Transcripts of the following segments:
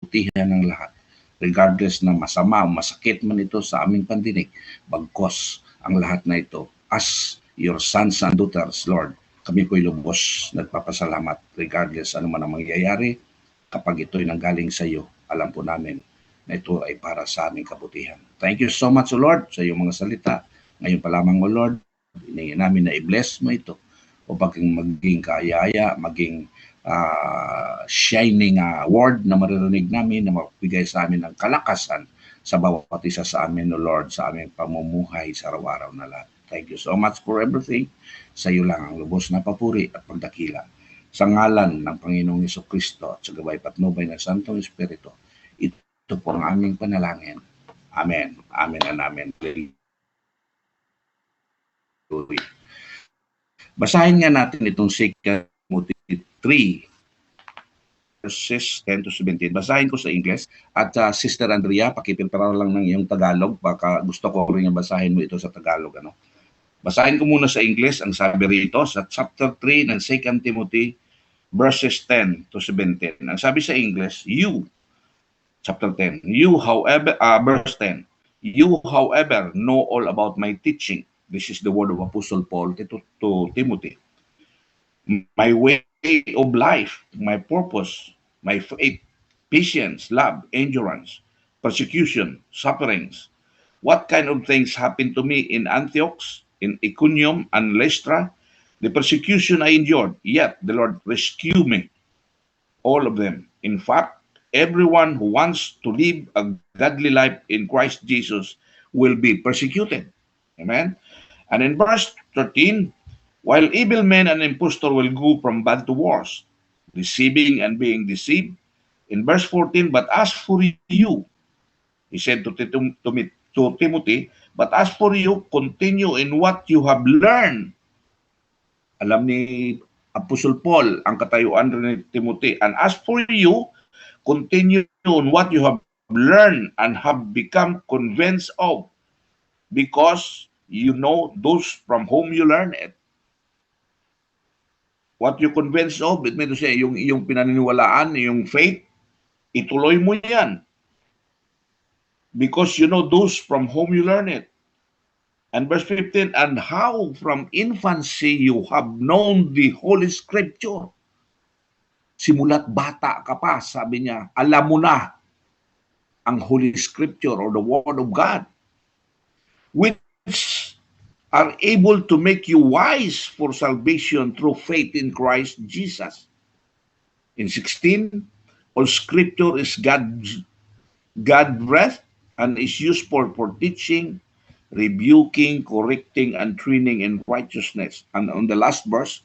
kabutihan ng lahat. Regardless na masama o masakit man ito sa aming pandinig, bagkos ang lahat na ito. As your sons and daughters, Lord, kami ko'y lubos nagpapasalamat regardless ano man ang mangyayari. Kapag ito'y nanggaling sa iyo, alam po namin na ito ay para sa aming kabutihan. Thank you so much, O Lord, sa iyong mga salita. Ngayon pa lamang, O Lord, hiningin namin na i-bless mo ito upang maging kaayaya, maging shining word na maririnig namin na magbigay sa amin ng kalakasan sa bawat isa sa amin, O Lord, sa aming pamumuhay sa araw-araw na lahat. Thank you so much for everything. Sa iyo lang ang lubos na papuri at pagdakila. Sa ngalan ng Panginoong Jesucristo at sa gabay patnubay ng Santong Espiritu, ito po ang aming panalangin. Amen. Amen and amen. Basahin nga natin itong 2 Timothy 3 verses 10 to 17. Basahin ko sa English. At Sister Andrea, pakipiltara lang ng iyong Tagalog. Baka gusto ko rin basahin mo ito sa Tagalog. Basahin ko muna sa English ang sabi rito sa chapter 3 ng 2 Timothy verses 10 to 17. Ang sabi sa English, chapter 10, verse 10, you, however, know all about my teaching. This is the word of Apostle Paul to Timothy. My way of life, my purpose, my faith, patience, love, endurance, persecution, sufferings. What kind of things happened to me in Antioch, in Iconium, and Lystra? The persecution I endured, yet the Lord rescued me. All of them. In fact, everyone who wants to live a godly life in Christ Jesus will be persecuted. Amen? And in verse 13, while evil men and impostors will go from bad to worse, deceiving and being deceived. In verse 14, but as for you, he said to Timothy, but as for you, continue in what you have learned. Alam ni Apostle Paul ang katayuan rin ni Timothy. And as for you, continue on what you have learned and have become convinced of, because you know those from whom you learn it. What you convinced of, it means to say, yung iyong pinaniniwalaan, yung faith, ituloy mo yan. Because you know those from whom you learn it. And verse 15, and how from infancy you have known the Holy Scripture. Simulat bata ka pa, sabi niya, alam mo na ang Holy Scripture or the Word of God, which are able to make you wise for salvation through faith in Christ Jesus. In 16, all Scripture is God-breathed and is useful for teaching, rebuking, correcting, and training in righteousness. And on the last verse,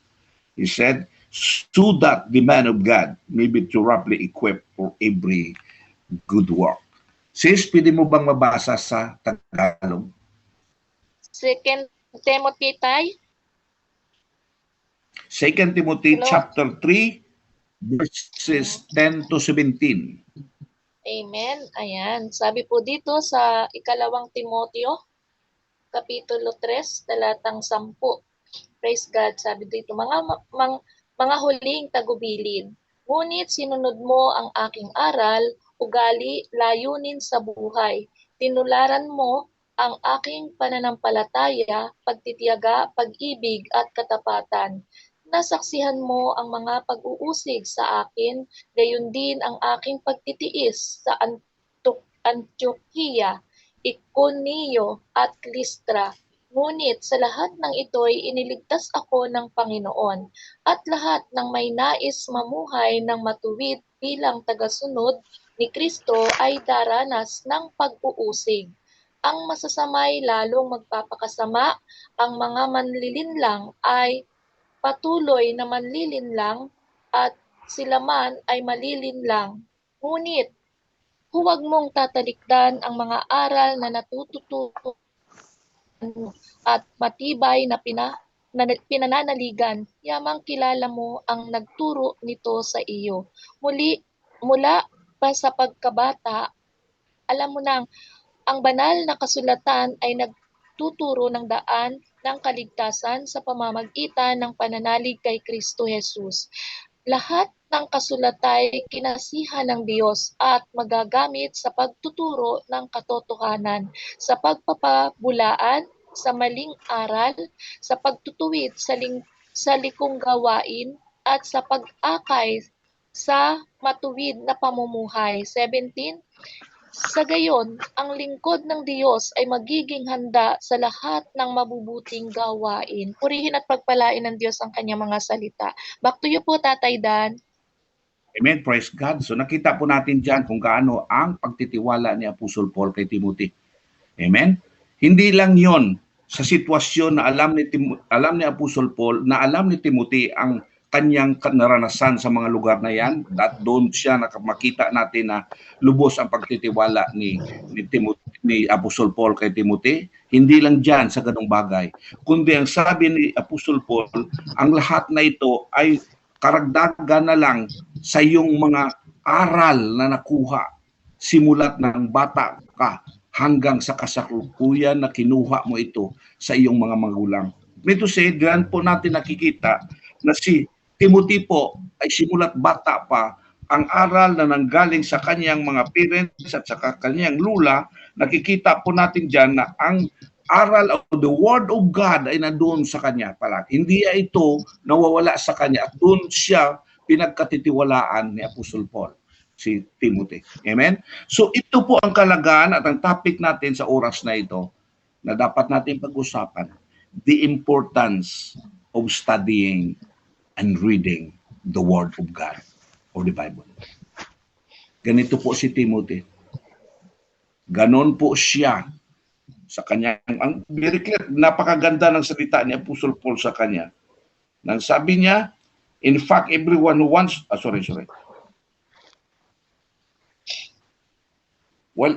he said, so that the man of God may be thoroughly equipped for every good work. Sis, pwede mo bang mabasa sa Tagalog? 2 Timothy tayo? 2 Timothy chapter 3, verses 10 to 17. Amen. Ayan. Sabi po dito sa ikalawang Timoteo, kapitulo 3, talatang 10. Praise God. Sabi dito, mga huling tagubilin, ngunit sinunod mo ang aking aral, ugali, layunin sa buhay. Tinularan mo ang aking pananampalataya, pagtitiyaga, pag-ibig at katapatan. Nasaksihan mo ang mga pag-uusig sa akin, gayon din ang aking pagtitiis sa Antioquia, Iconio at Lystra. Ngunit sa lahat ng ito'y iniligtas ako ng Panginoon, at lahat ng may nais mamuhay ng matuwid bilang tagasunod ni Kristo ay daranas ng pag-uusig. Ang masasamay lalong magpapakasama, ang mga manlilinlang ay patuloy na manlilinlang, at sila man ay malilinlang. Ngunit huwag mong tatalikdan ang mga aral na natututo at matibay na pinananaligan. Yamang kilala mo ang nagturo nito sa iyo. Mula pa sa pagkabata, alam mo nang ang banal na kasulatan ay nagtuturo ng daan ng kaligtasan sa pamamagitan ng pananalig kay Kristo Jesus. Lahat ng kasulatay kinasihan ng Diyos at magagamit sa pagtuturo ng katotohanan, sa pagpapabulaan, sa maling aral, sa pagtutuwid sa likong gawain, at sa pag-akay sa matuwid na pamumuhay. 17. Sa gayon, ang lingkod ng Diyos ay magiging handa sa lahat ng mabubuting gawain. Purihin at pagpalain ng Diyos ang kanyang mga salita. Back to you po, Tatay Dan. Amen, praise God. So nakita po natin dyan kung gaano ang pagtitiwala ni Apostol Paul kay Timothy. Amen? Hindi lang yon sa sitwasyon na alam ni Apostol Paul, na alam ni Timothy ang kanyang naranasan sa mga lugar na yan, at doon siya makita natin na lubos ang pagtitiwala ni Apostol Paul kay Timothy. Hindi lang dyan sa ganung bagay, kundi ang sabi ni Apostol Paul, ang lahat na ito ay karagdagan na lang sa iyong mga aral na nakuha simulat ng bata ka hanggang sa kasalukuyan na kinuha mo ito sa iyong mga magulang. Mean to say, diyan po natin nakikita na si Timothy po ay simulat bata pa, ang aral na nanggaling sa kanyang mga parents at sa kanyang lula, nakikita po natin diyan na ang aral of the Word of God ay nandoon sa kanya pala. Hindi ito nawawala sa kanya at doon siya pinagkatitiwalaan ni Apostol Paul, si Timothy. Amen? So ito po ang kalagayan at ang topic natin sa oras na ito na dapat natin pag-usapan, the importance of studying and reading the Word of God or the Bible. Ganito po si Timothy. Ganon po siya sa kanyang, ang very clear, napakaganda ng salita ni Apostle Paul sa kanya. Nang sabi niya, in fact, everyone who wants, well,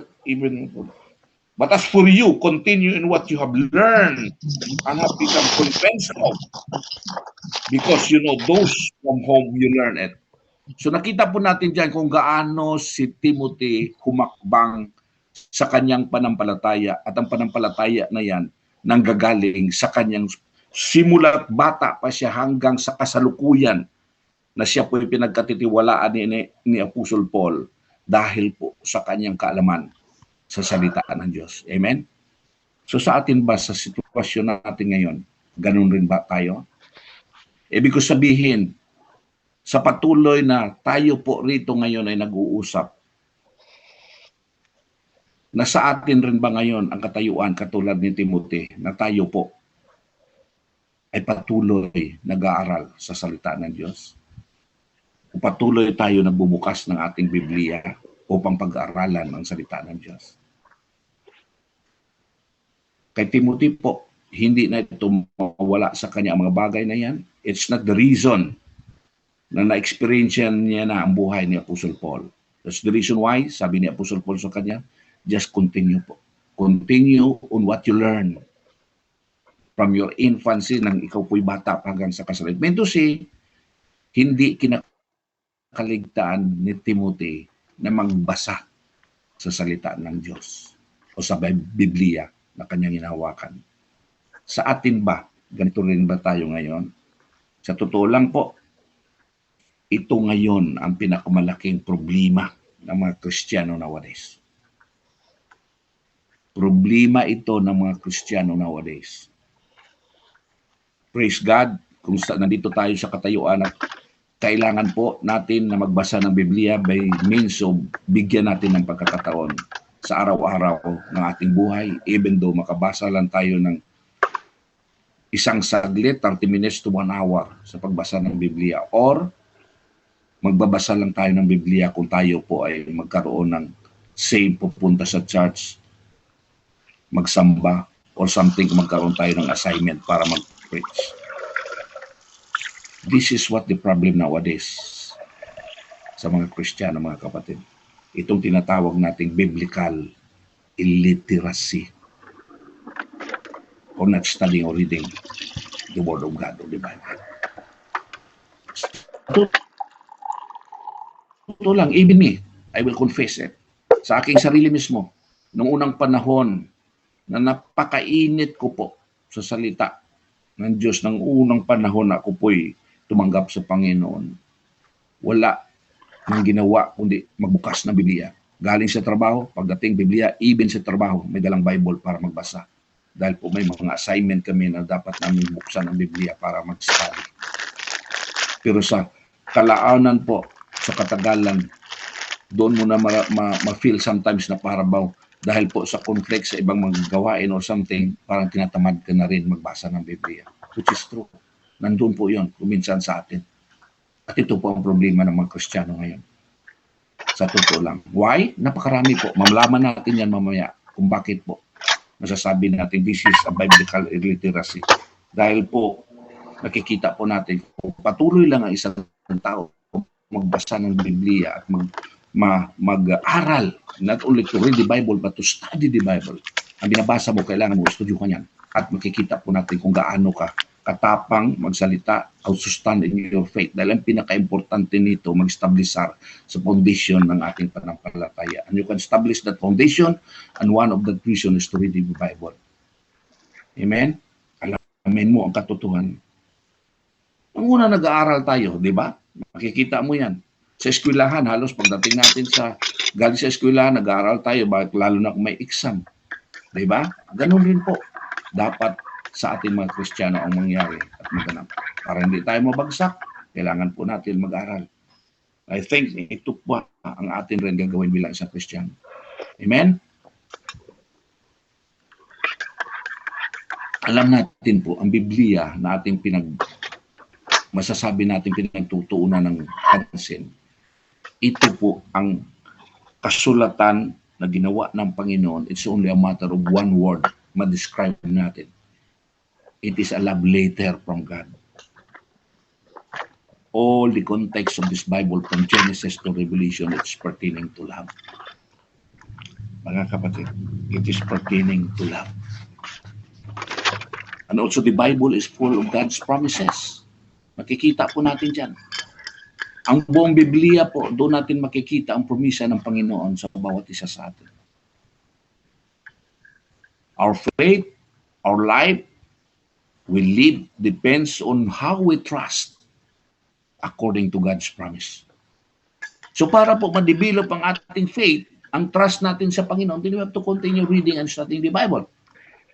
but as for you, continue in what you have learned and have become convinced of, because you know those from whom you learn it. So nakita po natin dyan kung gaano si Timothy humakbang sa kanyang panampalataya, at ang panampalataya na yan nanggagaling sa kanyang simula't bata pa siya hanggang sa kasalukuyan na siya po pinagkatitiwalaan ni Apostle Paul dahil po sa kanyang kaalaman sa salita ng Diyos. Amen? So sa atin ba, sa sitwasyon natin ngayon, ganun rin ba tayo? Ibig sabihin, sa patuloy na tayo po rito ngayon ay nag-uusap, na sa atin rin ba ngayon ang katayuan katulad ni Timothy, na tayo po ay patuloy nag-aaral sa salita ng Diyos? O patuloy tayo nagbubukas ng ating Biblia upang pag-aaralan ang salita ng Diyos? Kay Timothy po, hindi na ito mawala sa kanya ang mga bagay na yan. It's not the reason na na-experience niya na ang buhay ni Apostle Paul. That's the reason why, sabi ni Apostle Paul sa kanya, just continue po. Continue on what you learn from your infancy, nang ikaw po'y bata hanggang sa kasalukuyan. Meant to say, hindi kinakaligtaan ni Timothy na magbasa sa salita ng Diyos o sa Biblia na kanyang hinahawakan. Sa atin ba, ganito rin ba tayo ngayon? Sa totoo lang po, ito ngayon ang pinakamalaking problema ng mga Kristiyano nowadays. Problema ito ng mga Kristiyano nowadays. Praise God, kung nandito tayo sa katayuan at kailangan po natin na magbasa ng Biblia by means of bigyan natin ng pagkakataon sa araw-araw ng ating buhay, even though makabasa lang tayo ng isang saglit, 30 minutes to 1 hour sa pagbasa ng Biblia, or magbabasa lang tayo ng Biblia kung tayo po ay magkaroon ng save, pupunta sa church, magsamba, or something, magkaroon tayo ng assignment para mag-preach. This is what the problem nowadays sa mga Kristiyano, mga kapatid. Itong tinatawag nating biblical illiteracy, or not studying or reading the Word of God or the Bible. Ito lang, even me, I will confess it, sa aking sarili mismo, noong unang panahon na napakainit ko po sa salita ng Diyos, ng unang panahon na ako po'y tumanggap sa Panginoon, wala nang ginawa kundi magbukas ng Biblia. Galing sa trabaho, pagdating Biblia, even sa trabaho, may dalang Bible para magbasa. Dahil po may mga assignment kami na dapat namin buksan ang Biblia para mag-study. Pero sa kalaanan po, sa katagalan, doon mo na ma-feel sometimes na parabaw dahil po sa conflict sa ibang mga gawain or something, parang tinatamad ka na rin magbasa ng Biblia. Which is true. Nandun po yun, kuminsan sa atin. At ito po ang problema ng mga Kristiyano ngayon. Sa totoo lang. Why? Napakarami po. Mamalaman natin yan mamaya kung bakit po masasabi natin this is a biblical illiteracy. Dahil po, nakikita po natin kung patuloy lang ang isang tao magbasa ng Biblia at mag-aral, not only to read the Bible but to study the Bible. Ang binabasa mo, kailangan mo estudyuhan yan. At makikita po natin kung gaano ka katapang magsalita o sustain in your faith. Dahil ang pinaka-importante nito, mag-establish sa foundation ng ating panampalataya. And you can establish that foundation, and one of that reason is to read the Bible. Amen? Alamin mo ang katotohanan. Ang una nag-aaral tayo, di ba? Makikita mo yan. Sa eskwelahan, halos pagdating natin galing sa eskwelahan, nag-aaral tayo, lalo na kung may exam. Di ba? Ganun rin po. Dapat sa ating mga Kristiyano ang mangyari at maganap. Para hindi tayo mabagsak, kailangan po natin mag-aral. I think ito po ang atin rin gagawin bilang isang Kristiyano. Amen? Alam natin po, ang Biblia na ating masasabi natin pinagtutuunan ng pansin, ito po ang kasulatan na ginawa ng Panginoon. It's only a matter of one word ma-describe natin. It is a love letter from God. All the context of this Bible from Genesis to Revelation, it's pertaining to love. Mga kapatid, it is pertaining to love. And also the Bible is full of God's promises. Makikita po natin dyan. Ang buong Biblia po, doon natin makikita ang promisa ng Panginoon sa bawat isa sa atin. Our faith, our life, we live depends on how we trust according to God's promise. So para po ma-develop ang ating faith, ang trust natin sa Panginoon, then we have to continue reading and studying the Bible.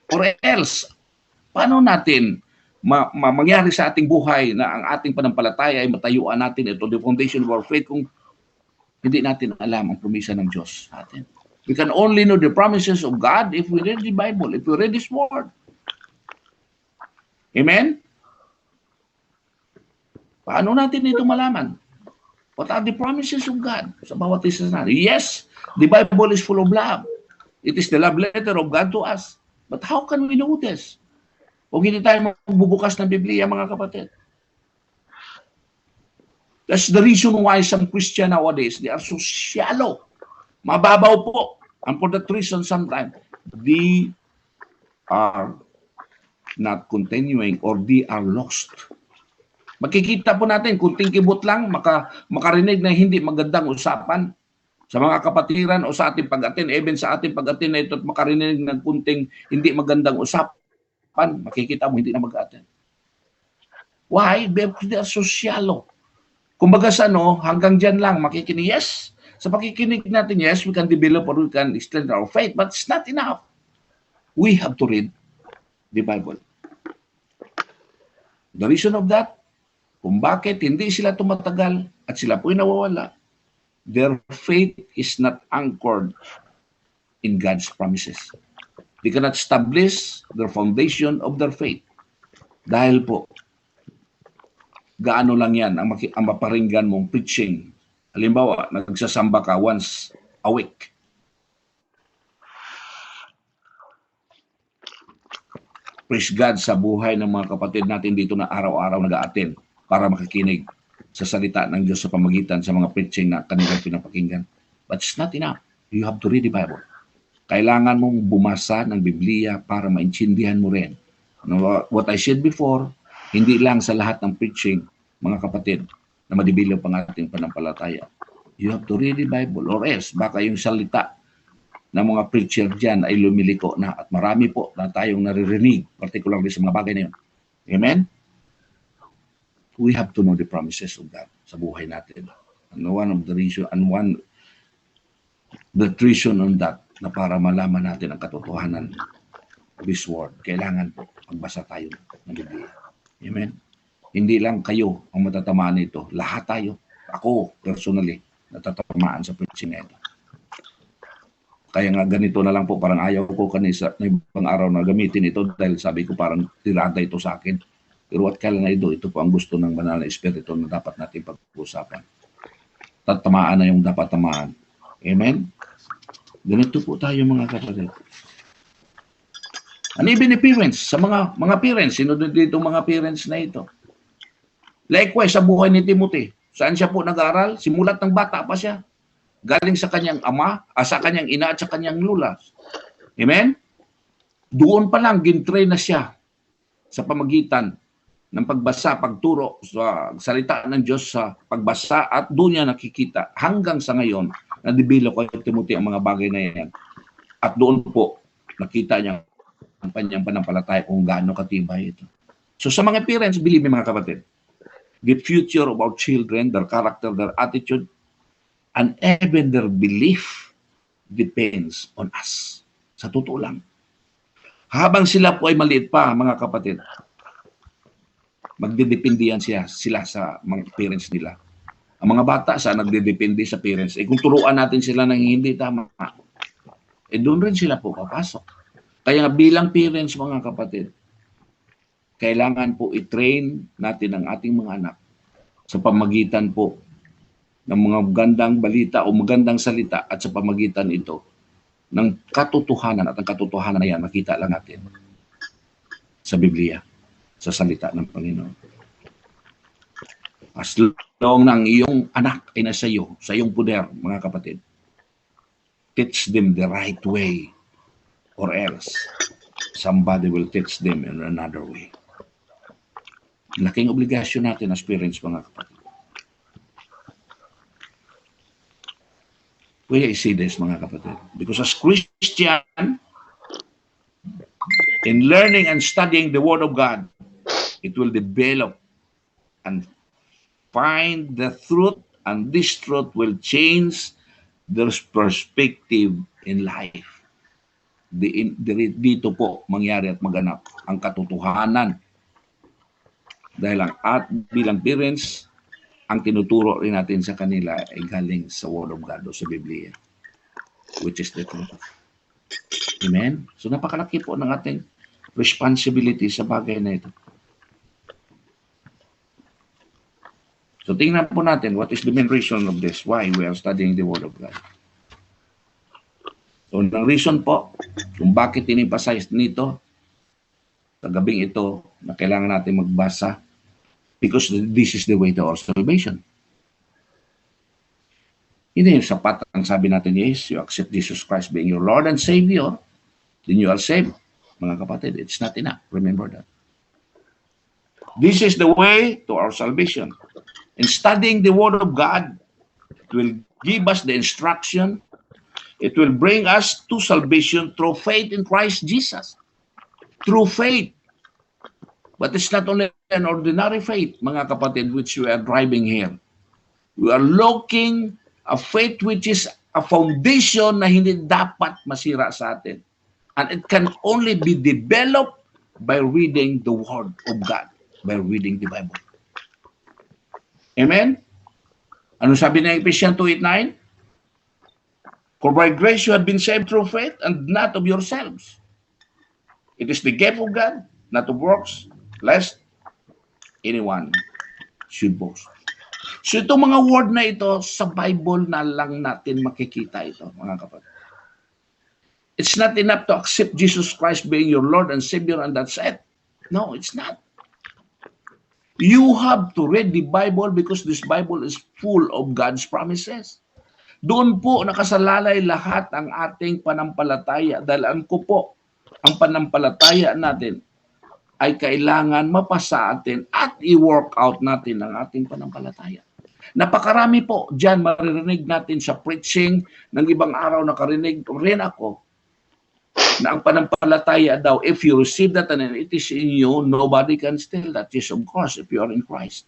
Or else, paano natin mangyari sa ating buhay na ang ating panampalataya ay matayuan natin ito, the foundation of our faith, kung hindi natin alam ang promisa ng Diyos sa atin. We can only know the promises of God if we read the Bible, if we read His Word. Amen? Paano natin ito malaman? What are the promises of God sa bawat isa natin? Yes, the Bible is full of love. It is the love letter of God to us. But how can we know this? Kung hindi tayo magbubukas ng Biblia, mga kapatid. That's the reason why some Christian nowadays, they are so shallow. Mababaw po. And for that reason, sometimes, they are not continuing or they are lost. Makikita po natin, kunting kibot lang, makarinig na hindi magandang usapan sa mga kapatiran o sa ating pag-attend, even sa ating pag-attend na ito, at makarinig ng kunting hindi magandang usapan, makikita mo hindi na mag-attend. Why? Because they are so shallow. Kumbaga sa hanggang dyan lang makikinig. Yes, sa pakikinig natin, yes, we can develop or we can extend our faith, but it's not enough. We have to read the Bible. The reason of that, kung bakit hindi sila tumatagal at sila po'y nawawala, their faith is not anchored in God's promises. They cannot establish their foundation of their faith. Dahil po, gaano lang yan ang maparinggan mong preaching. Halimbawa, nagsasamba ka once a week. Praise God sa buhay ng mga kapatid natin dito na araw-araw nag-a-attend para makikinig sa salita ng Diyos sa pamagitan sa mga preaching na kanilang pinapakinggan. But it's not enough. You have to read the Bible. Kailangan mong bumasa ng Biblia para maintindihan mo rin. What I said before, hindi lang sa lahat ng preaching, mga kapatid, na madibilog ang ating panampalataya. You have to read the Bible, or else baka yung salita ng mga preacher dyan ay lumiliko na, at marami po na tayong naririnig, particularly sa mga bagay na yun. Amen? we have to know the promises of God sa buhay natin. And one of the reason, the reason on that, na para malaman natin ang katotohanan of this word, kailangan po magbasa tayo ng Biblia. Amen? Hindi lang kayo ang matatamaan nito. Lahat tayo. Ako, personally, natatamaan sa preaching na ito. Kaya nga ganito na lang po, parang ayaw ko kanisa na ibang araw na gamitin ito dahil sabi ko parang tirada ito sa akin. Pero what kailan na ito po ang gusto ng banal na espiritu na dapat natin pag-usapan. Tatamaan na yung dapat tamaan. Amen? Ganito po tayo mga kapatid. And even the parents, sa mga parents, sino dito mga parents na ito? Likewise, sa buhay ni Timothy, saan siya po nag-aral? Simulat ng bata pa siya. Galing sa kanyang ama, sa kanyang ina at sa kanyang lula. Amen? Doon pa lang, gintrain na siya sa pamagitan ng pagbasa, pagturo sa salita ng Diyos sa pagbasa at doon niya nakikita hanggang sa ngayon na develop kay Timothy ang mga bagay na yan. At doon po, nakita niya ang kanyang panampalataya kung gaano katibay ito. So sa mga parents, believe me mga kapatid, the future of our children, their character, their attitude, and even their belief depends on us. Sa totoo lang. Habang sila po ay maliit pa, mga kapatid, magdidepende sila sa mga parents nila. Ang mga bata sa nagdidepende sa parents. Kung turuan natin sila ng hindi tama, doon rin sila po papasok. Kaya bilang parents, mga kapatid, kailangan po i-train natin ang ating mga anak sa pamagitan po ng mga magandang balita o magandang salita at sa pamagitan ito ng katotohanan at ang katotohanan na yan makita lang natin sa Biblia, sa salita ng Panginoon. As long ng iyong anak ay nasa iyo, sa iyong poder, mga kapatid, teach them the right way or else somebody will teach them in another way. Laking obligasyon natin as parents, mga kapatid. Where I see this, mga kapatid? Because as Christian, in learning and studying the Word of God, it will develop and find the truth, and this truth will change their perspective in life. Dito po mangyari at maganap ang katotohanan. Dahil at bilang parents, ang tinuturo rin natin sa kanila ay galing sa Word of God o sa Biblia, which is the truth. Amen? So napakalaki po ng ating responsibility sa bagay na ito. So tingnan po natin what is the main reason of this, why we are studying the Word of God. So ang reason po kung bakit in-emphasize nito sa gabing ito na kailangan natin magbasa, because this is the way to our salvation. Hindi yung sapat ang sabi natin, yes, you accept Jesus Christ being your Lord and Savior, then you are saved. Mga kapatid, it's not enough. Remember that. This is the way to our salvation. In studying the Word of God, it will give us the instruction. It will bring us to salvation through faith in Christ Jesus. Through faith. But it's not only an ordinary faith, mga kapatid, which we are driving here. We are looking a faith which is a foundation na hindi dapat masira sa atin. And it can only be developed by reading the Word of God, by reading the Bible. Amen? Ano sabi ng Ephesians 2:8-9? For by grace you have been saved through faith and not of yourselves. It is the gift of God, not of works, lest anyone should boast. So itong mga word na ito, sa Bible na lang natin makikita ito, mga kapatid. It's not enough to accept Jesus Christ being your Lord and Savior and that's it. No, it's not. You have to read the Bible because this Bible is full of God's promises. Doon po nakasalalay lahat ang ating panampalataya dahil alam ko po, ang panampalataya natin ay kailangan mapasa atin at i-work out natin ang ating panampalataya. Napakarami po dyan maririnig natin sa preaching ng ibang araw nakarinig rin ako na ang panampalataya daw, if you receive that and it is in you, nobody can steal that. Yes, of course, if you are in Christ.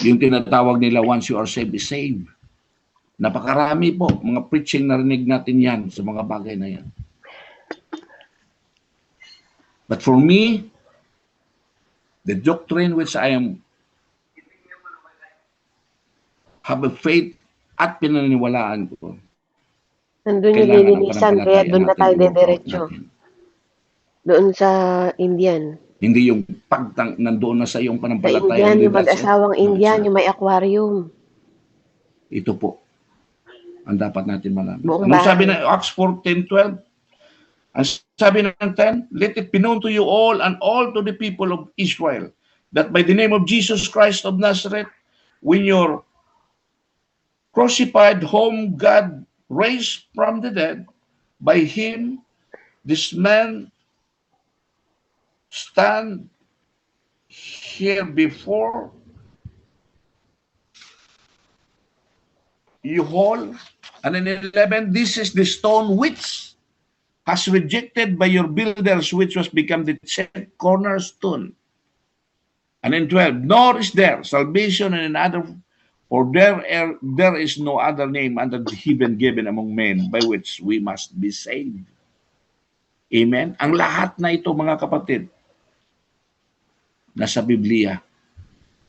Yung tinatawag nila, once you are saved, is saved. Napakarami po, mga preaching narinig natin yan sa mga bagay na yan. But for me, the doctrine which I have a faith at pinaniniwalaan ko, Nandun yung kailangan ang lilinisan, kaya pananampalataya doon na natin tayo i-work out dediretso. natin. Doon sa Indian. Hindi yung nandoon na sa iyong Sa pananampalataya. Indian, hindi yung that's it. mag-asawang No, it's Indian, not. yung may aquarium. Ito po ang dapat natin malaman. Buong Ano sabi bahay. ng Acts 4:10-12? Ang sabi ng 10, let it be known to you all and all to the people of Israel that by the name of Jesus Christ of Nazareth, when you're crucified, whom God raised from the dead, by him, this man stand here before you whole. And in 11, this is the stone which has rejected by your builders, which was become the chief cornerstone. And in 12, nor is there salvation in another, for there is no other name under the heaven given among men by which we must be saved. Amen? Ang lahat na ito, mga kapatid, nasa Biblia.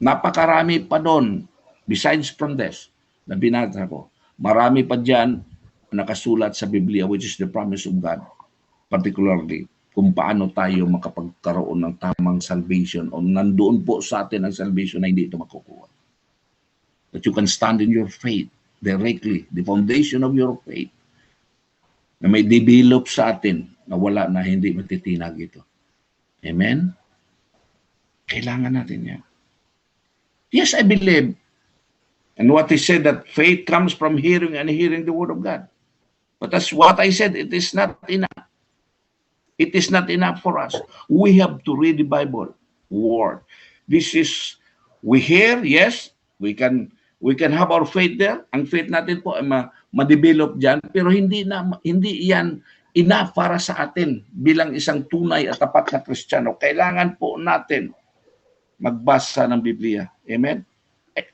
Napakarami pa doon, besides from this, na binasa ko. Marami pa dyan nakasulat sa Biblia, which is the promise of God, particularly kung paano tayo makapagkaroon ng tamang salvation o nandoon po sa atin ang salvation na hindi ito makukuha. That you can stand in your faith directly, the foundation of your faith, na may develop sa atin na wala na hindi matitinag ito. Amen? Kailangan natin yan. Yes, I believe. And what he said, that faith comes from hearing and hearing the word of God. But that's what I said, it is not enough. It is not enough for us. We have to read the Bible word. This is, we hear, yes, we can have our faith there. Ang faith natin po ay ma-develop dyan, pero hindi yan enough para sa atin bilang isang tunay at tapat na Kristiyano. Kailangan po natin magbasa ng Biblia. Amen?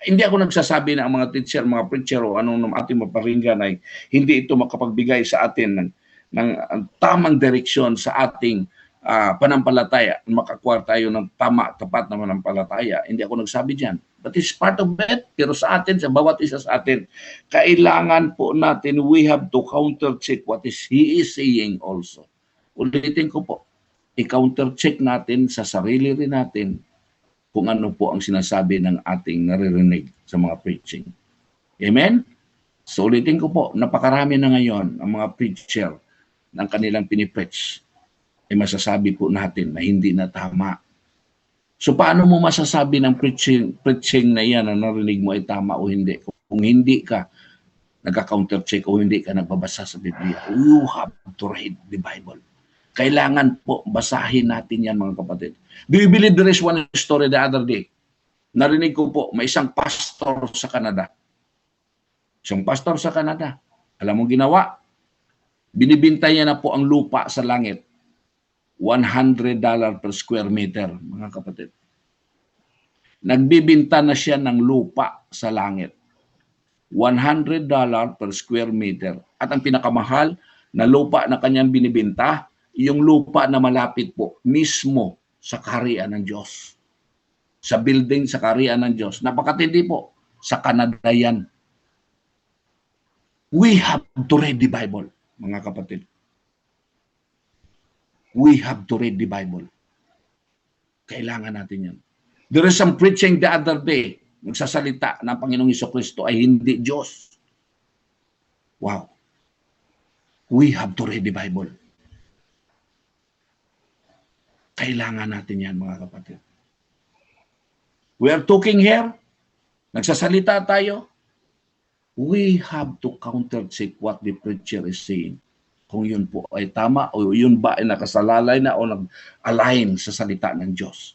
Hindi ako nagsasabi na ang mga teacher, mga preacher o anong ating maparinggan ay hindi ito makapagbigay sa atin ng tamang direksyon sa ating panampalataya. Makakuha tayo ng tama, tapat na panampalataya. Hindi ako nagsabi dyan. But it's part of it. Pero sa atin, sa bawat isa sa atin, kailangan po natin, we have to counter-check what he is saying also. Ulitin ko po, i-counter-check natin sa sarili rin natin kung ano po ang sinasabi ng ating naririnig sa mga preaching. Amen? So ulitin ko po, napakarami na ngayon ang mga preacher ng kanilang pinipreach ay masasabi po natin na hindi na tama. So paano mo masasabi ng preaching na yan na narinig mo ay tama o hindi? Kung hindi ka nagka-counter-check o hindi ka nagbabasa sa Biblia, you have to read the Bible. Kailangan po basahin natin yan, mga kapatid. Do you believe there is one story the other day? Narinig ko po, may isang pastor sa Canada. Isang pastor sa Canada. Alam mo ginawa? Binibinta niya na po ang lupa sa langit. $100 per square meter, mga kapatid. Nagbibinta na siya ng lupa sa langit. $100 per square meter. At ang pinakamahal na lupa na kanyang binibinta, yung lupa na malapit po mismo sa kaharian ng Diyos. Sa building sa kaharian ng Diyos. Napakatindi po. Sa Canada yan. We have to read the Bible, mga kapatid. We have to read the Bible. Kailangan natin yan. There is some preaching the other day, nagsasalita na ang Panginoong Jesucristo ay hindi Diyos. Wow. We have to read the Bible. Kailangan natin yan, mga kapatid. We are talking here, nagsasalita tayo, we have to counter-check what the preacher is saying. Kung yun po ay tama o yun ba ay nakasalalay na o nag-align sa salita ng Diyos.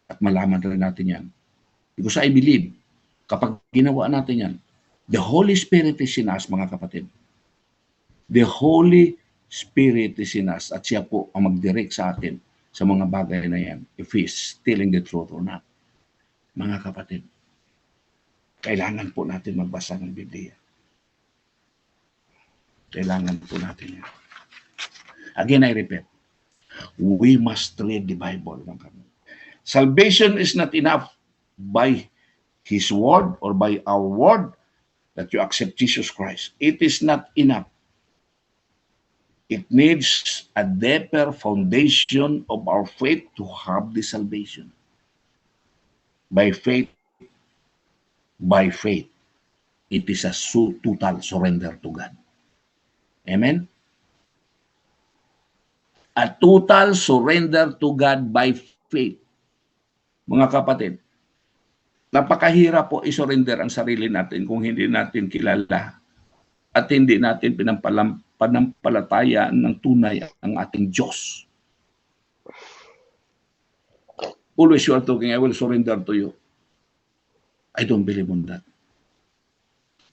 At malaman rin natin yan. Because I believe, kapag ginawa natin yan, the Holy Spirit is in us, mga kapatid. The Holy Spirit is in us at siya po ang mag-direct sa atin sa mga bagay na yan, if He is telling the truth or not. Mga kapatid, kailangan po natin magbasa ng Biblia. Kailangan po natin yan. Again, I repeat, we must read the Bible. Salvation is not enough by His word or by our word that you accept Jesus Christ. It is not enough. It needs a deeper foundation of our faith to have the salvation. By faith, it is a total surrender to God. Amen? A total surrender to God by faith. Mga kapatid, napakahirap po isurrender ang sarili natin kung hindi natin kilala at hindi natin panampalatayaan ng tunay ang ating Diyos. Always you are talking, I will surrender to you. I don't believe on that.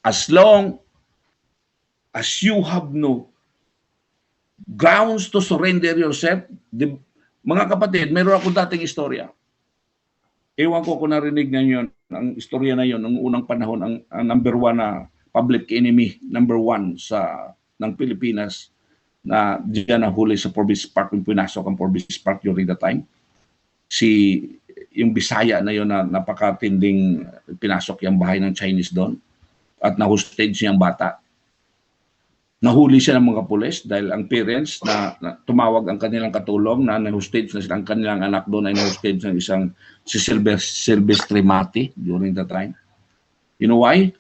As long as you have no grounds to surrender yourself, mga kapatid, meron ako dating istorya. Ewan ko kung narinig na yun, ang istorya na yun, ng unang panahon, ang number one na public enemy, number one ng Pilipinas, na diyan nahuli sa Forbes Park, yung pinasok ang Forbes Park during the time. Yung Bisaya na yun na napakatinding pinasok yung bahay ng Chinese doon at na-hostage siyang bata. Nahuli siya ng mga pulis dahil ang parents na tumawag ang kanilang katulong na na-hostage na silang kanilang anak doon ay na-hostage ng isang si Silvestre Mati during that time. You know why?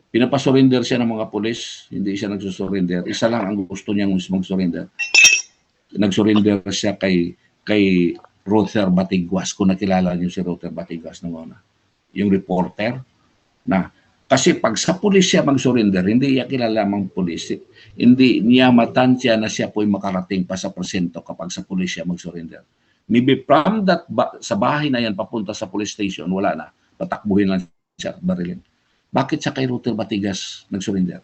Pinapasurinder siya ng mga pulis, hindi siya nagsusurinder. Isa lang ang gusto niyang mag-surrender. Nag-surrender siya kay Ruther Batigwas, kung nakilala niyo si Ruther Batigwas nung una. Yung reporter na kasi pag sa pulis siya mag-surrender, hindi niya kilala ang pulis. Hindi niya matansya na siya po'y makarating pa sa presento kapag sa pulis siya mag-surrender. Maybe from that, sa bahay na yan, papunta sa police station, wala na. Patakbuhin lang siya at barilin. Bakit siya kay Ruther Batigas nag-surrender?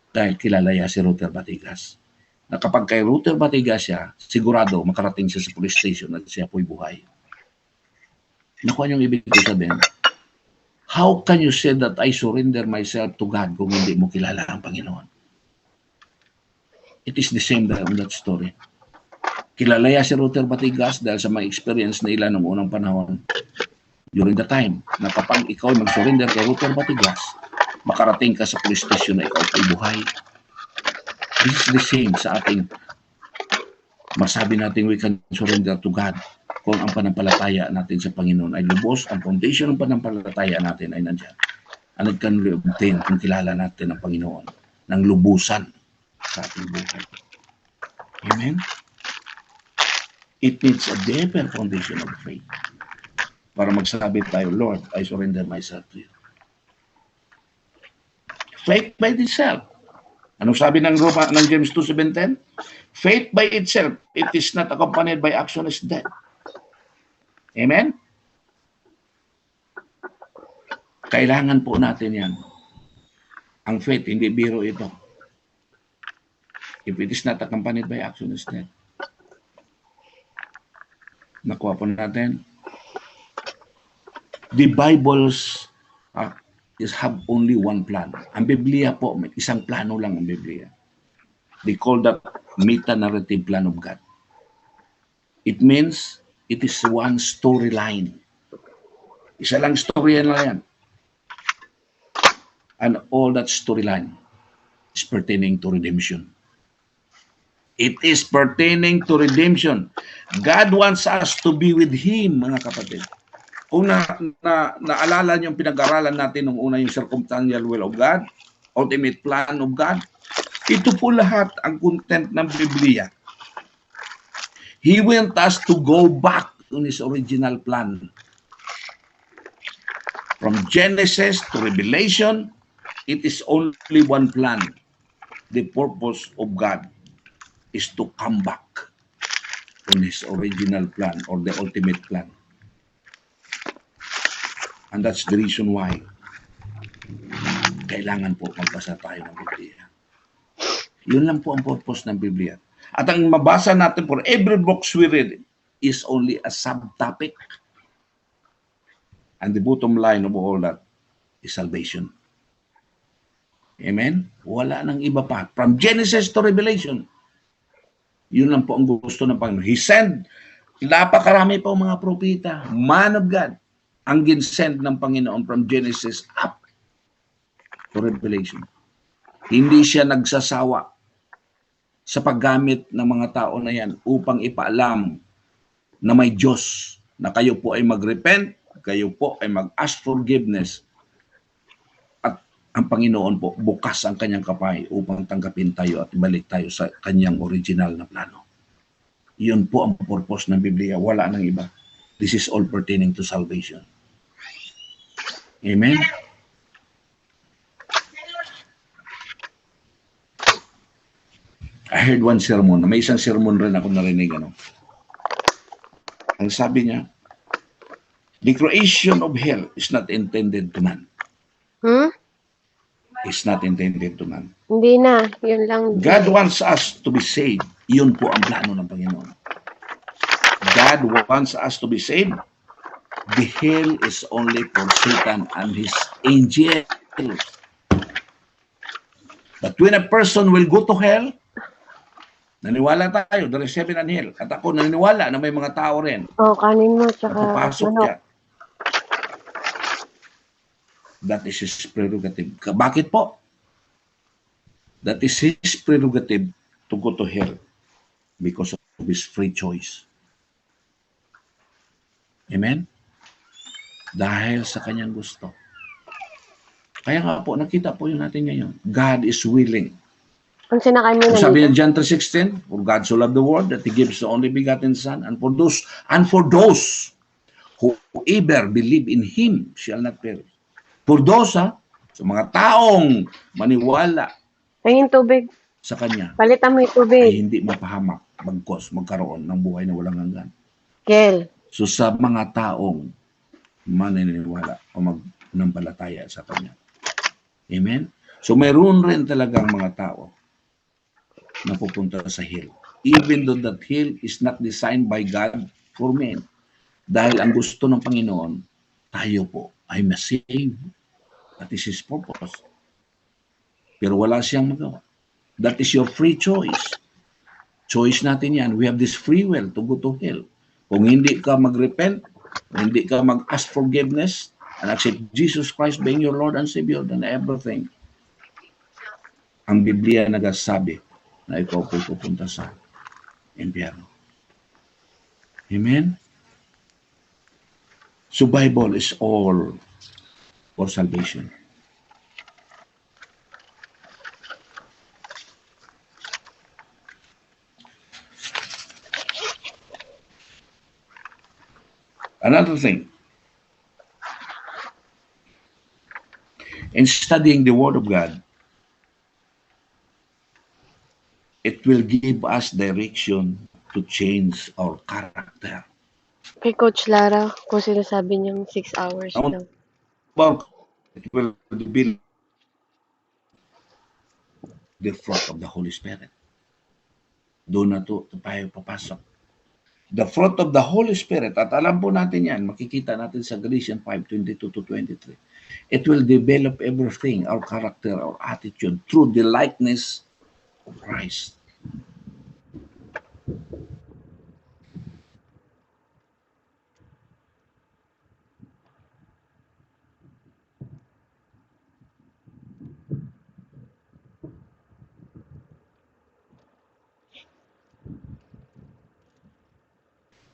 Dahil kilala niya si Ruther Batigas. Na kapag kay Ruther Batigas siya, sigurado makarating siya sa police station at siya po'y buhay. Nakuha niyong ibig sabihin, how can you say that I surrender myself to God kung hindi mo kilala ang Panginoon? It is the same on that story. Kilala niya si Ruther Batigas dahil sa mga experience na ilan noong unang panahon during the time na kapag ikaw mag-surrender kay Ruther Batigas, makarating ka sa police station na ikaw ay buhay. This is the same sa ating masabi natin we can surrender to God kung ang panampalataya natin sa Panginoon ay lubos, ang foundation ng panampalataya natin ay nandiyan. And it can be obtained kung kilala natin ang Panginoon ng lubusan sa ating buhay. Amen? It needs a deeper foundation of faith para magsabi tayo, Lord, I surrender myself to you. Faith by itself. Anong sabi ng James 2:7-10? Faith by itself, it is not accompanied by action, is dead. Amen? Kailangan po natin yan. Ang faith, hindi biro ito. If it is not accompanied by action, is dead. Nakuha po natin. The Bibles have only one plan. Ang Biblia po, may isang plano lang ang Biblia. They call that meta-narrative plan of God. It means it is one storyline. Isa lang storya na yan. And all that storyline is pertaining to redemption. It is pertaining to redemption. God wants us to be with Him, mga kapatid. Kung naalala niyo yung pinag-aralan natin nung una yung circumstantial will of God, ultimate plan of God, ito po lahat ang content ng Biblia. He wants us to go back to His original plan. From Genesis to Revelation, it is only one plan. The purpose of God is to come back on His original plan or the ultimate plan. And that's the reason why kailangan po magbasa tayo ng Biblia. Yun lang po ang purpose ng Biblia. At ang mabasa natin for every books we read is only a subtopic And the bottom line of all that is salvation. Amen? Wala nang iba pa. From Genesis to Revelation, yun lang po ang gusto ng Panginoon. He sent, napakarami pa mga propeta, man of God, ang ginsend ng Panginoon from Genesis up to Revelation. Hindi siya nagsasawa sa paggamit ng mga tao na yan upang ipaalam na may Diyos, na kayo po ay mag-repent, kayo po ay mag-ask forgiveness, at ang Panginoon po bukas ang kanyang kapay upang tanggapin tayo at ibalik tayo sa kanyang original na plano. Yun po ang purpose ng Biblia, wala nang iba. This is all pertaining to salvation. Amen? I heard one sermon, may isang sermon rin ako narinig, ang sabi niya, the creation of hell is not intended to man. Is not intended to man. Hindi na. Yun lang. God wants us to be saved. Yun po ang plano ng Panginoon. God wants us to be saved. The hell is only for Satan and his angels. But when a person will go to hell, naniwala tayo, there is heaven and hell. At ako naniniwala na may mga tao rin. Kanin mo, tsaka Papasok manok. siya. That is his prerogative. Bakit po? That is his prerogative to go to hell because of his free choice. Amen? Dahil sa kanyang gusto. Kaya nga po, nakita po yun natin ngayon. God is willing. Ang sinakay mo na Sabi dito. ng John 3:16, for God so loved the world that He gives the only begotten Son, and for those who ever believe in Him shall not perish. For those, sa mga taong maniwala Tingin tubig. sa Kanya, Palitan mo yung ay tubig. hindi mapahamak, magkaroon ng buhay na walang hanggan. Kel. So sa mga taong maniniwala o magnampalataya sa Kanya. Amen? So mayroon rin talagang mga tao na pupunta sa hell. Even though that hell is not designed by God for men. Dahil ang gusto ng Panginoon, tayo po ay masave. That is His purpose. Pero wala siyang magawa. That is your free choice. Choice natin yan. We have this free will to go to hell. Kung hindi ka mag-repent, hindi ka mag-ask forgiveness, and accept Jesus Christ being your Lord and Savior, then everything. Ang Biblia nagsasabi na ikaw po pupunta sa impyerno. Amen? So Bible is all for salvation. Another thing, in studying the Word of God, it will give us direction to change our character. Kay Coach Lara, kung sinasabi niyang 6 hours Ang- lang. Well, it will build the fruit of the Holy Spirit. Doon na to tayo papasok. The fruit of the Holy Spirit, at alam po natin yan, makikita natin sa Galatians 5:22-23. It will develop everything, our character, our attitude, through the likeness of Christ.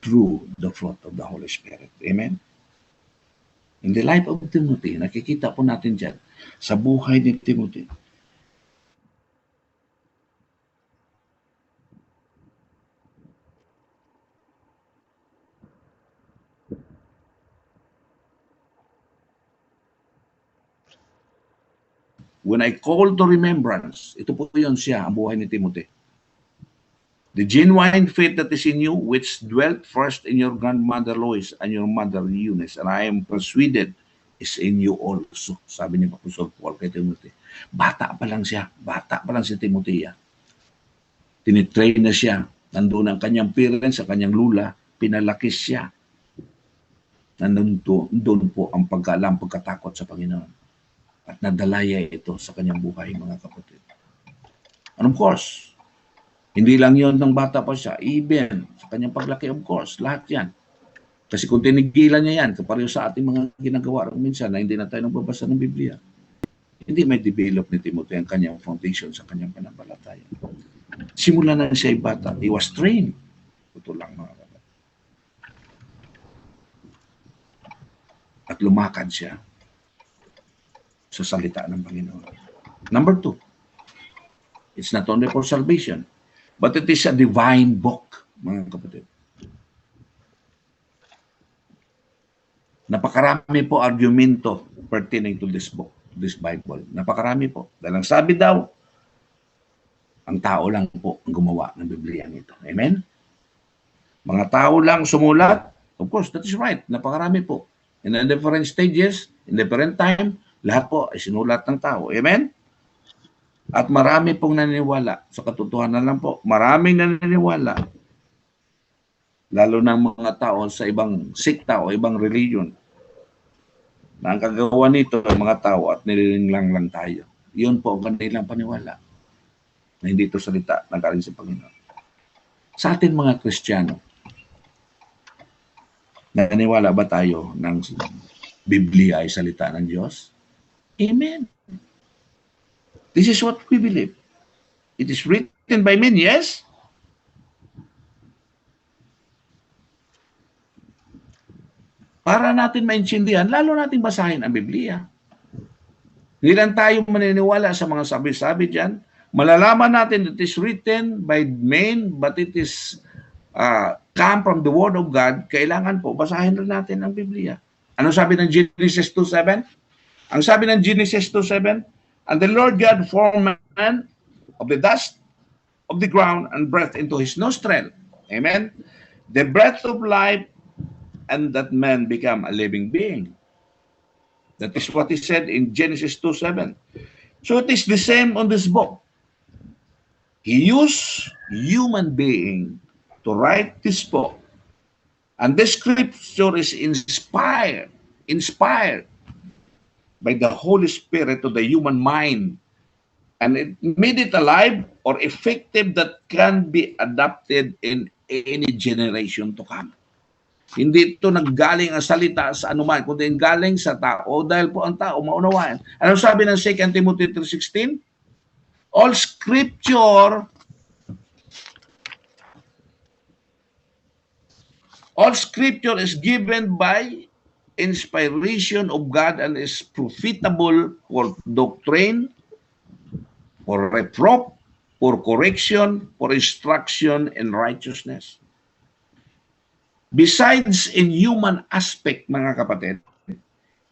Through the fruit of the Holy Spirit. Amen? In the life of Timothy, nakikita po natin dyan, sa buhay ni Timothy, when I call to remembrance, ito po yun siya, ang buhay ni Timothy. The genuine faith that is in you, which dwelt first in your grandmother Lois and your mother Eunice, and I am persuaded is in you also. Sabi ni Apostol Paul kay Timothy. Bata pa lang siya. Bata pa lang si Timothy. Tinitrain na siya. Nandun ang kanyang parents, sa kanyang lula. Pinalaki siya. Nandun po ang pagkaalam, pagkatakot sa Panginoon. At nadalaya ito sa kanyang buhay, mga kapatid. And of course, hindi lang yon ng bata pa siya, even sa kanyang paglaki, of course, lahat yan. Kasi kung tinigilan niya yan, kapareho sa ating mga ginagawa minsan na hindi na tayo nagbabasa ng Biblia, hindi may develop ni Timothy ang kanyang foundation sa kanyang pananampalataya. Simula na siya ay bata, he was trained. Ito lang, mga kapatid. At lumakad siya sa salita ng Panginoon. Number 2, it's not only for salvation, but it is a divine book, mga kapatid. Napakarami po argumento pertaining to this book, this Bible. Napakarami po. Dahil ang sabi daw, ang tao lang po ang gumawa ng Biblia nito. Amen? Mga tao lang sumulat. Of course, that is right. Napakarami po. In different stages, in different time, lahat po ay sinulat ng tao. Amen? At marami pong naniniwala. Sa katotohanan lang po, maraming naniniwala. Lalo ng mga tao sa ibang sikta o ibang religion. Na ang kagawa nito ay mga tao at nililinglang lang tayo. Yun po ang kanilang paniwala. Na hindi ito salita na galing sa Panginoon. Sa atin mga Kristiyano, naniniwala ba tayo ng Biblia ay salita ng Diyos? Amen. This is what we believe. It is written by men, yes? Para natin maintindihan, lalo natin basahin ang Biblia. Hindi lang tayo maniniwala sa mga sabi-sabi dyan. Malalaman natin that it is written by men, but it is come from the Word of God. Kailangan po, basahin rin natin ang Biblia. Ano sabi ng Genesis 2:7? Ang sabi ng Genesis 2:7, and the Lord God formed man of the dust of the ground and breathed into his nostril. Amen? The breath of life, and that man became a living being. That is what he said in Genesis 2:7. So it is the same on this book. He used human being to write this book. And the scripture is inspired by the Holy Spirit to the human mind. And it made it alive or effective that can be adapted in any generation to come. Hindi ito naggaling ang salita sa anuman, kundi galing sa tao dahil po ang tao maunawaan. Ano sabi ng 2 Timothy 3:16? All scripture is given by inspiration of God and is profitable for doctrine, for reproof, for correction, for instruction in righteousness. Besides in human aspect, mga kapatid,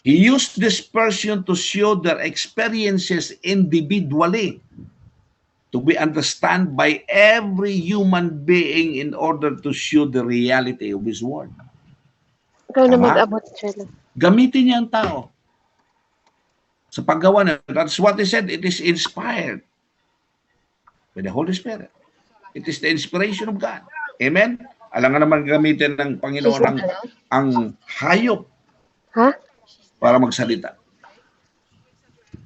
he used this person to show their experiences individually to be understood by every human being in order to show the reality of His Word. Ikaw na Tama? mag-abot siya. Gamitin niya ang tao sa paggawa na. That's what he said. It is inspired by the Holy Spirit. It is the inspiration of God. Amen? Alam nga naman gamitin ng Panginoon ang hayop para magsalita.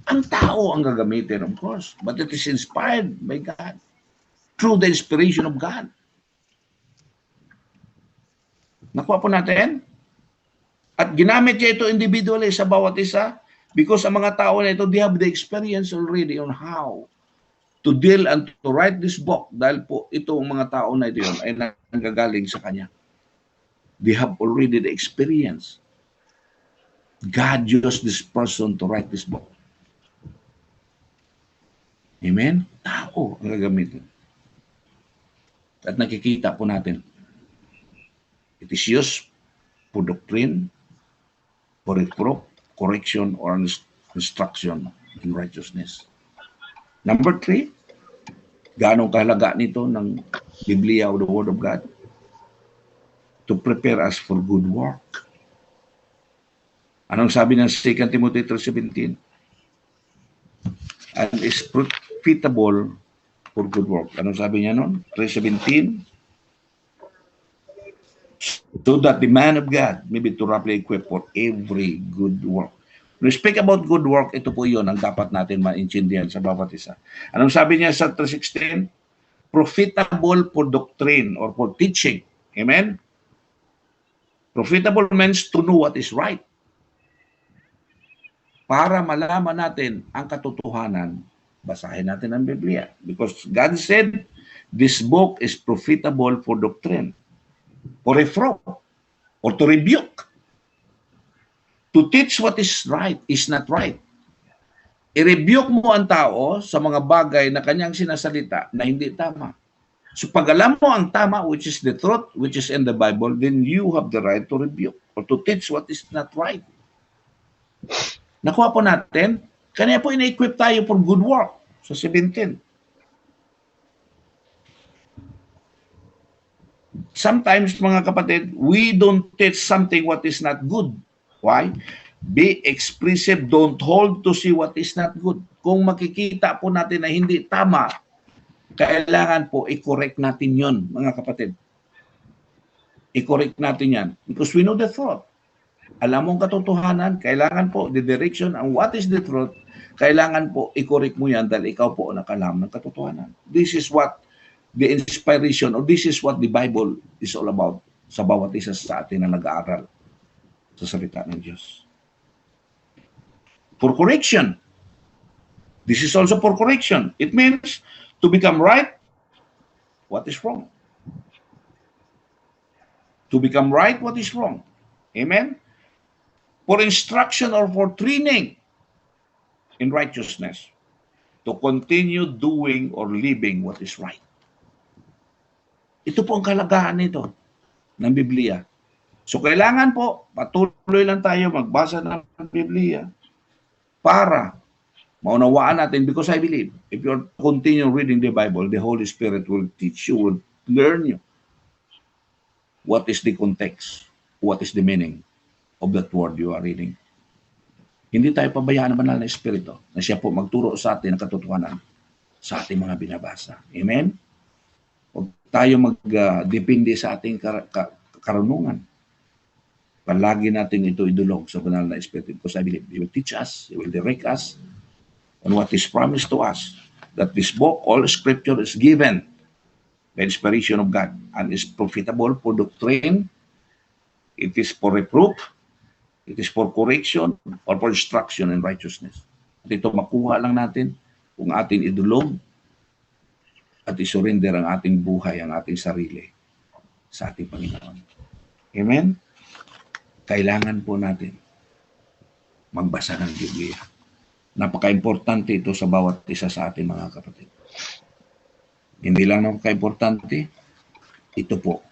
Ang tao ang gagamitin, of course. But it is inspired by God. Through the inspiration of God. Nakuha po natin? At ginamit niya ito individually sa bawat isa because ang mga tao na ito, they have the experience already on how to deal and to write this book dahil po itong mga tao na ito yun ay nanggagaling sa kanya. They have already the experience. God used this person to write this book. Amen? Tao ang gagamitin. At nakikita po natin. It is used for doctrine, for reproof, correction, or instruction in righteousness. Number 3, gaano kahalaga nito ng Biblia o the Word of God? To prepare us for good work. Anong sabi ng 2 Timothy 3:17? And is profitable for good work. Anong sabi niya nun? 3:17? so that the man of God may be thoroughly equipped for every good work. When we speak about good work, ito po yun ang dapat natin maintindihan sa bawat isa. Anong sabi niya sa 3:16? Profitable for doctrine or for teaching. Amen? Profitable means to know what is right. Para malaman natin ang katotohanan, basahin natin ang Biblia. Because God said, this book is profitable for doctrine, for reproof, or to rebuke. To teach what is right is not right. I-rebuke mo ang tao sa mga bagay na kanyang sinasalita na hindi tama. So pag alam mo ang tama, which is the truth, which is in the Bible, then you have the right to rebuke or to teach what is not right. Nakuha po natin, kanya po ina-equip tayo for good work sa 17. Sometimes, mga kapatid, we don't teach something what is not good. Why? Be explicit, don't hold to see what is not good. Kung makikita po natin na hindi tama, kailangan po i-correct natin yon, mga kapatid. I-correct natin yan. Because we know the truth. Alam mong katotohanan, kailangan po the direction and what is the truth, kailangan po i-correct mo yan dahil ikaw po nakalam ng katotohanan. This is what the inspiration or this is what the Bible is all about sa bawat isa sa atin na nag-aaral sa salita ng Diyos. For correction. This is also for correction. It means to become right, what is wrong? To become right, what is wrong? Amen? For instruction or for training in righteousness. To continue doing or living what is right. Ito po ang kalagahan nito ng Biblia. So kailangan po, patuloy lang tayo magbasa ng Biblia para maunawaan natin, because I believe, if you continue reading the Bible, the Holy Spirit will teach you, will learn you what is the context, what is the meaning of that word you are reading. Hindi tayo pabayaan ng banal na Espiritu na siya po magturo sa atin ng katotohanan sa ating mga binabasa. Amen? Huwag tayo mag-depende sa ating karunungan. Palagi natin ito idulog sa banal na Espiritu, because I believe He will teach us, He will direct us on what is promised to us, that this book, all Scripture is given by inspiration of God and is profitable for doctrine, it is for reproof, it is for correction, or for instruction in righteousness. At ito makuha lang natin kung atin idulog at isurrender ang ating buhay, ang ating sarili sa ating Panginoon. Amen? Kailangan po natin magbasa ng Biblia. Napaka-importante ito sa bawat isa sa ating mga kapatid. Hindi lang napaka-importante, ito po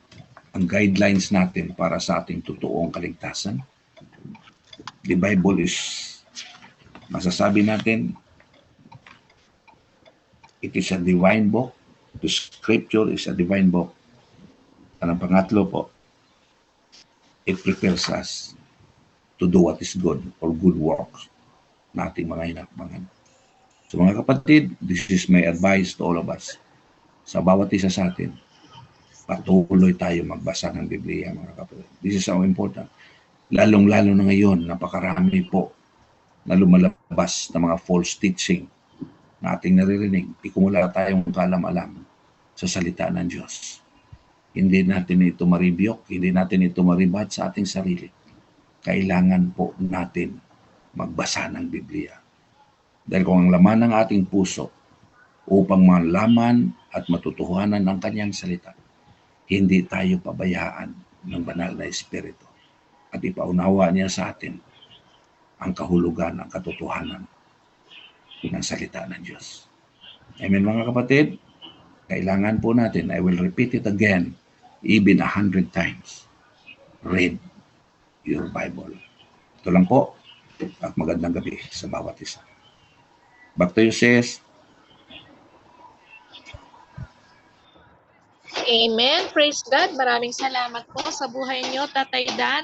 ang guidelines natin para sa ating totoong kaligtasan. The Bible is, masasabi natin, it is a divine book. The Scripture is a divine book. At ang pangatlo po, it prepares us to do what is good or good works na ating mga hinakbangan. So mga kapatid, this is my advice to all of us. Sa bawat isa sa atin, patuloy tayo magbasa ng Biblia, mga kapatid. This is so important. Lalong-lalo na ngayon, napakarami po na lumalabas na mga false teaching na ating naririnig. Kung wala tayong kalam-alam sa salita ng Diyos, hindi natin ito ma-rebuke, hindi natin ito maribat sa ating sarili. Kailangan po natin magbasa ng Biblia. Dahil kung ang laman ng ating puso upang malaman at matutuhanan ang kanyang salita, hindi tayo pabayaan ng banal na Espiritu at ipaunawa niya sa atin ang kahulugan, ang katotohanan ng salita ng Diyos. Amen, mga kapatid? Kailangan po natin, I will repeat it again, even 100 times. Read your Bible. Ito lang po, at magandang gabi sa bawat isa. Back to you, sis. Amen. Praise God. Maraming salamat po sa buhay niyo, Tatay Dan.